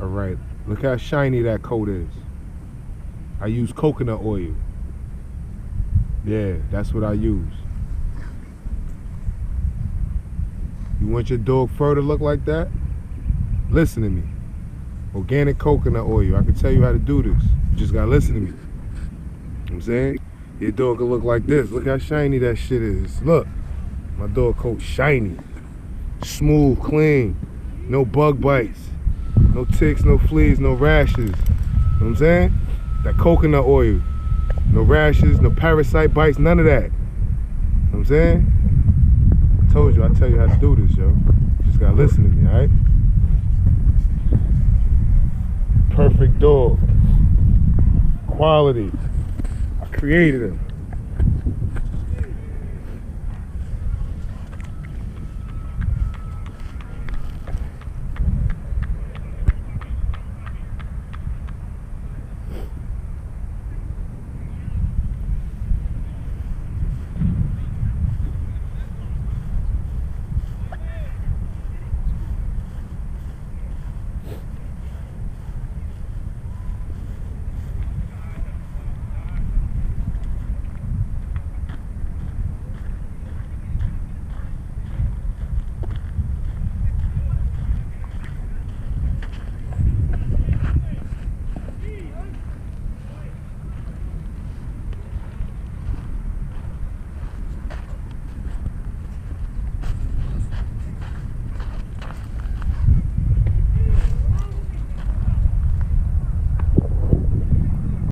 All right, look how shiny that coat is. I use coconut oil. Yeah, that's what I use. You want your dog fur to look like that? Listen to me. Organic coconut oil. I can tell you how to do this. You just gotta listen to me. You know what I'm saying? Your dog can look like this. Look how shiny that shit is. Look. My dog coat shiny. Smooth, clean. No bug bites. No ticks, no fleas, no rashes. You know what I'm saying? That coconut oil. No rashes, no parasite bites, none of that. You know what I'm saying? I told you, I tell you how to do this, yo. You just gotta listen to me, alright? Perfect dog. Quality. I created him.